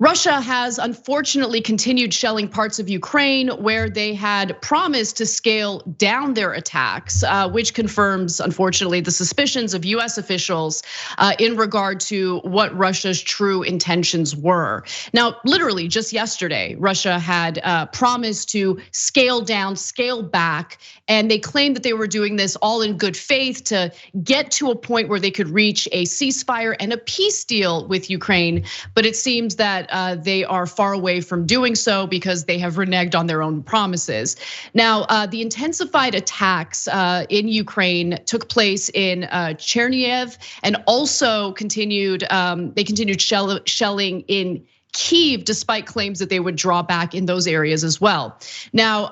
Russia has unfortunately continued shelling parts of Ukraine where they had promised to scale down their attacks, which confirms, unfortunately, the suspicions of US officials in regard to what Russia's true intentions were. Now, literally just yesterday, Russia had promised to scale down, scale back, and they claimed that they were doing this all in good faith to get to a point where they could reach a ceasefire and a peace deal with Ukraine. But it seems that they are far away from doing so because they have reneged on their own promises. Now, the intensified attacks in Ukraine took place in Chernihiv and also continued. They continued shelling in Kyiv, despite claims that they would draw back in those areas as well. Now,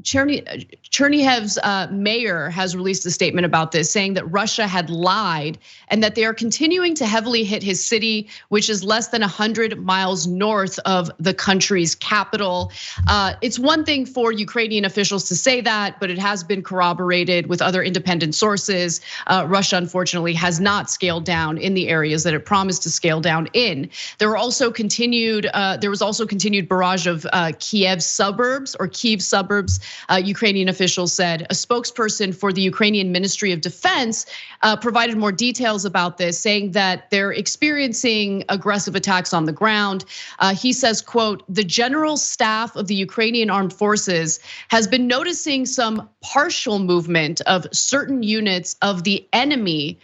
Chernihiv's mayor has released a statement about this, saying that Russia had lied and that they are continuing to heavily hit his city, which is less than 100 miles north of the country's capital. It's one thing for Ukrainian officials to say that, but it has been corroborated with other independent sources. Russia, unfortunately, has not scaled down in the areas that it promised to scale down in. There was also continued barrage of Kyiv suburbs. Ukrainian officials said. A spokesperson for the Ukrainian Ministry of Defense provided more details about this, saying that they're experiencing aggressive attacks on the ground. He says, quote, "The general staff of the Ukrainian armed forces has been noticing some partial movement of certain units of the enemy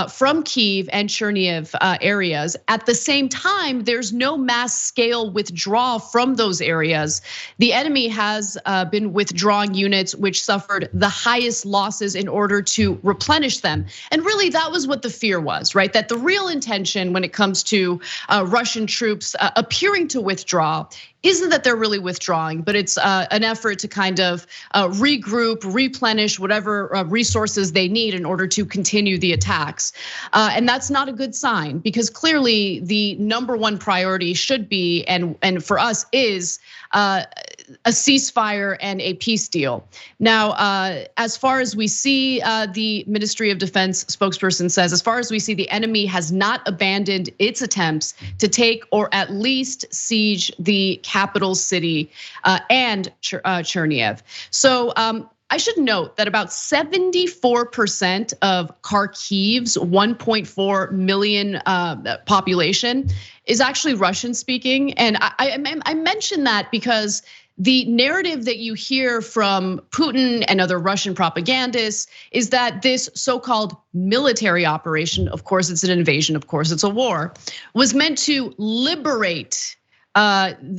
from Kyiv and Chernihiv areas. At the same time, there's no mass scale withdrawal from those areas. The enemy has been withdrawing units which suffered the highest losses in order to replenish them." And really that was what the fear was, right? That the real intention when it comes to Russian troops appearing to withdraw isn't that they're really withdrawing, but it's an effort to kind of regroup, replenish whatever resources they need in order to continue the attacks. And that's not a good sign, because clearly the number one priority should be, and for us is, a ceasefire and a peace deal. Now, as far as we see, the Ministry of Defense spokesperson says, as far as we see, the enemy has not abandoned its attempts to take or at least siege the capital city and Chernihiv. So I should note that about 74% of Kharkiv's 1.4 million population is actually Russian speaking. And I mention that because the narrative that you hear from Putin and other Russian propagandists is that this so-called military operation, of course it's an invasion, of course it's a war, was meant to liberate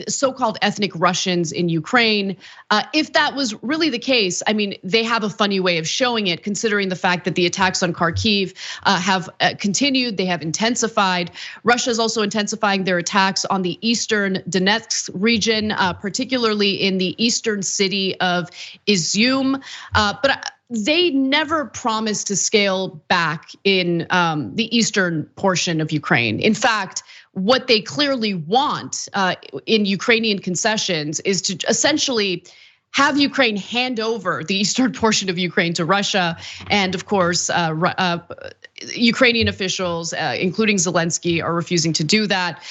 so-called ethnic Russians in Ukraine. If that was really the case, I mean, they have a funny way of showing it, considering the fact that the attacks on Kharkiv have continued, they have intensified. Russia is also intensifying their attacks on the eastern Donetsk region, particularly in the eastern city of Izium. But they never promised to scale back in the eastern portion of Ukraine. In fact, what they clearly want in Ukrainian concessions is to essentially have Ukraine hand over the eastern portion of Ukraine to Russia. And of course, Ukrainian officials, including Zelensky, are refusing to do that.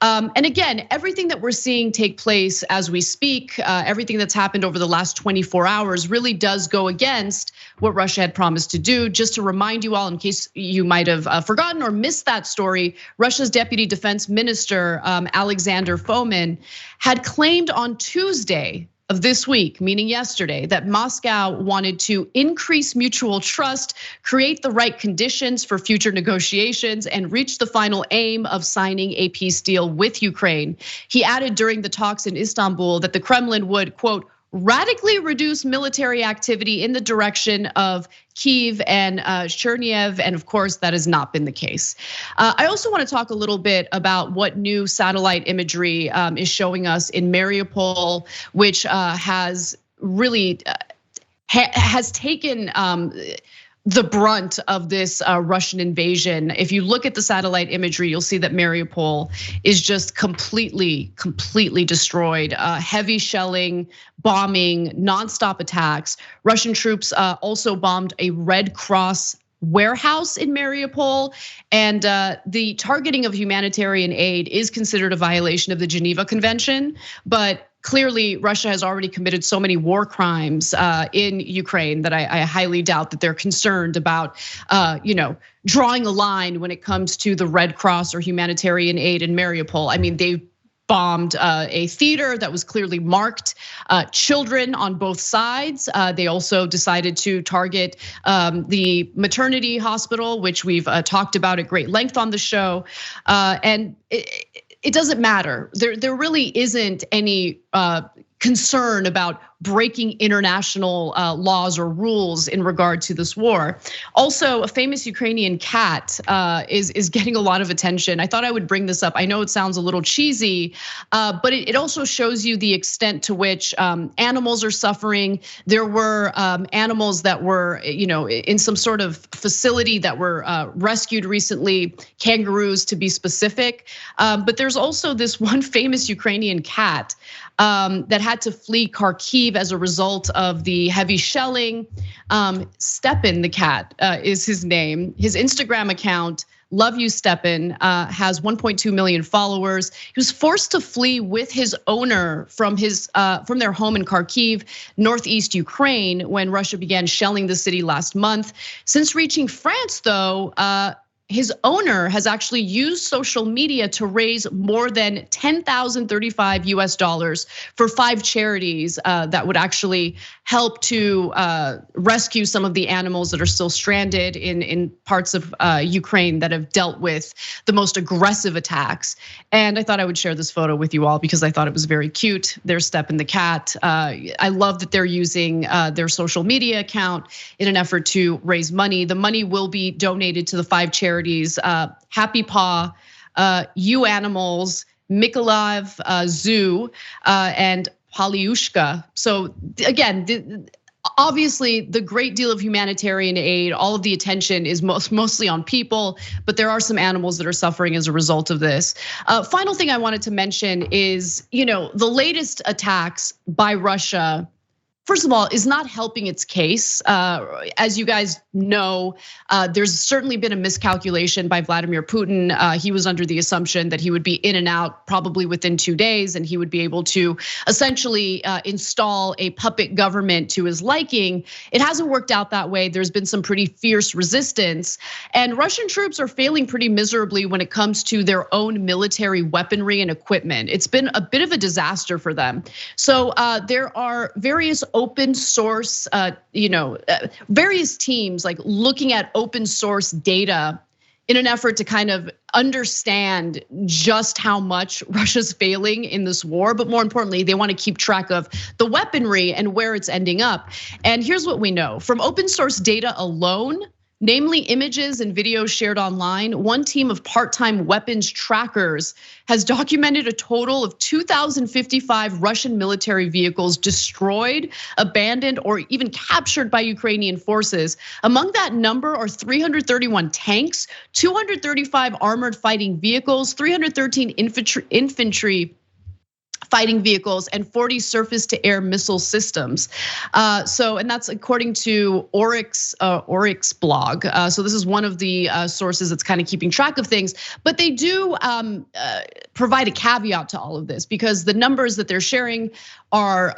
And again, everything that we're seeing take place as we speak, everything that's happened over the last 24 hours really does go against what Russia had promised to do. Just to remind you all, in case you might have forgotten or missed that story, Russia's deputy defense minister, Alexander Fomin, had claimed on Tuesday of this week, meaning yesterday, that Moscow wanted to increase mutual trust, create the right conditions for future negotiations, and reach the final aim of signing a peace deal with Ukraine. He added during the talks in Istanbul that the Kremlin would, quote, radically reduce military activity in the direction of Kyiv and Chernihiv, and of course that has not been the case. I also want to talk a little bit about what new satellite imagery is showing us in Mariupol, which has really has taken the brunt of this Russian invasion. If you look at the satellite imagery, you'll see that Mariupol is just completely destroyed. Heavy shelling, bombing, nonstop attacks. Russian troops also bombed a Red Cross warehouse in Mariupol. And the targeting of humanitarian aid is considered a violation of the Geneva Convention, but clearly, Russia has already committed so many war crimes in Ukraine that I highly doubt that they're concerned about, drawing a line when it comes to the Red Cross or humanitarian aid in Mariupol. I mean, they bombed a theater that was clearly marked children on both sides. They also decided to target the maternity hospital, which we've talked about at great length on the show, and it doesn't matter. There really isn't any concern about breaking international laws or rules in regard to this war. Also, a famous Ukrainian cat is getting a lot of attention. I thought I would bring this up. I know it sounds a little cheesy, but it also shows you the extent to which animals are suffering. There were animals that were, in some sort of facility that were rescued recently, kangaroos to be specific. But there's also this one famous Ukrainian cat that had to flee Kyiv as a result of the heavy shelling. Stepan the cat is his name. His Instagram account, Love You Stepan, has 1.2 million followers. He was forced to flee with his owner from their home in Kharkiv, northeast Ukraine, when Russia began shelling the city last month. Since reaching France, though, his owner has actually used social media to raise more than $10,035 for 5 charities that would actually help to rescue some of the animals that are still stranded in parts of Ukraine that have dealt with the most aggressive attacks. And I thought I would share this photo with you all because I thought it was very cute. There's Stepan the cat. I love that they're using their social media account in an effort to raise money. The money will be donated to the 5 charities, Happy Paw, You Animals, Mykolaiv Zoo, and Polyushka. So again, obviously the great deal of humanitarian aid, all of the attention is mostly on people, but there are some animals that are suffering as a result of this. Final thing I wanted to mention is, the latest attacks by Russia, first of all, is not helping its case. As you guys know, there's certainly been a miscalculation by Vladimir Putin. He was under the assumption that he would be in and out probably within 2 days, and he would be able to essentially install a puppet government to his liking. It hasn't worked out that way. There's been some pretty fierce resistance, and Russian troops are failing pretty miserably when it comes to their own military weaponry and equipment. It's been a bit of a disaster for them. So there are various open source, various teams like looking at open source data in an effort to kind of understand just how much Russia's failing in this war. But more importantly, they want to keep track of the weaponry and where it's ending up. And here's what we know from open source data alone, namely images and videos shared online, one team of part-time weapons trackers has documented a total of 2,055 Russian military vehicles destroyed, abandoned, or even captured by Ukrainian forces. Among that number are 331 tanks, 235 armored fighting vehicles, 313 infantry fighting vehicles, and 40 surface-to-air missile systems. And that's according to Oryx blog. So this is one of the sources that's kind of keeping track of things. But they do provide a caveat to all of this because the numbers that they're sharing are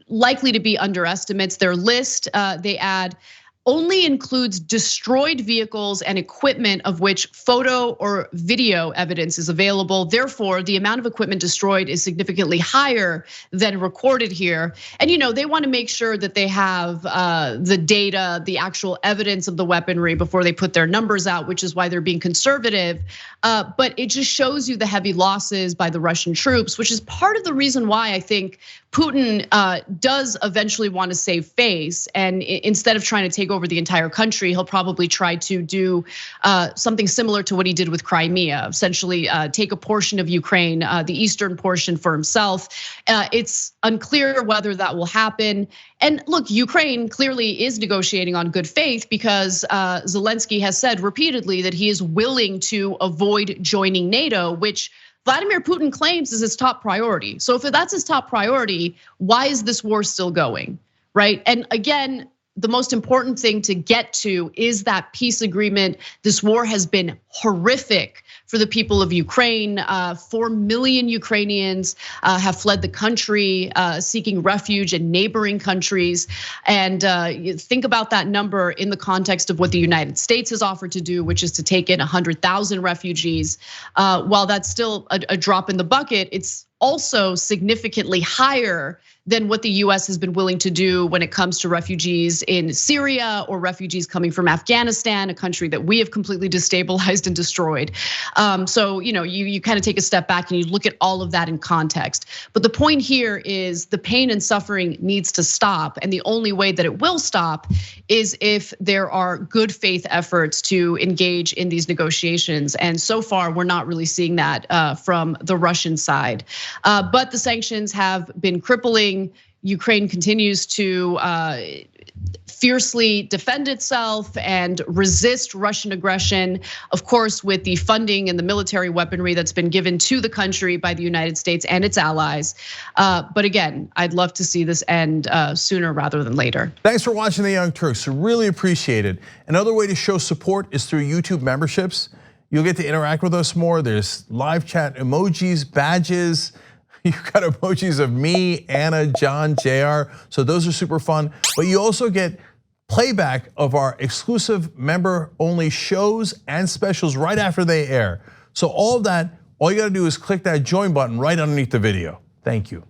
likely to be underestimates. Their list, they add, only includes destroyed vehicles and equipment of which photo or video evidence is available. Therefore, the amount of equipment destroyed is significantly higher than recorded here. And they want to make sure that they have the data, the actual evidence of the weaponry before they put their numbers out, which is why they're being conservative. But it just shows you the heavy losses by the Russian troops, which is part of the reason why I think Putin does eventually want to save face. And instead of trying to take over the entire country, he'll probably try to do something similar to what he did with Crimea, essentially take a portion of Ukraine, the eastern portion for himself. It's unclear whether that will happen. And look, Ukraine clearly is negotiating on good faith because Zelensky has said repeatedly that he is willing to avoid joining NATO, which Vladimir Putin claims is his top priority. So if that's his top priority, why is this war still going, right? And again, the most important thing to get to is that peace agreement. This war has been horrific for the people of Ukraine. 4 million Ukrainians have fled the country, seeking refuge in neighboring countries. And you think about that number in the context of what the United States has offered to do, which is to take in 100,000 refugees. While that's still a drop in the bucket, it's also significantly higher than what the US has been willing to do when it comes to refugees in Syria or refugees coming from Afghanistan, a country that we have completely destabilized and destroyed. So you kind of take a step back and you look at all of that in context. But the point here is the pain and suffering needs to stop, and the only way that it will stop is if there are good faith efforts to engage in these negotiations. And so far, we're not really seeing that from the Russian side. But the sanctions have been crippling. Ukraine continues to fiercely defend itself and resist Russian aggression, of course, with the funding and the military weaponry that's been given to the country by the United States and its allies. But again, I'd love to see this end sooner rather than later. Thanks for watching The Young Turks, really appreciate it. Another way to show support is through YouTube memberships. You'll get to interact with us more. There's live chat emojis, badges. You've got emojis of me, Anna, John, JR. So those are super fun. But you also get playback of our exclusive member-only shows and specials right after they air. So all of that, all you gotta do is click that join button right underneath the video. Thank you.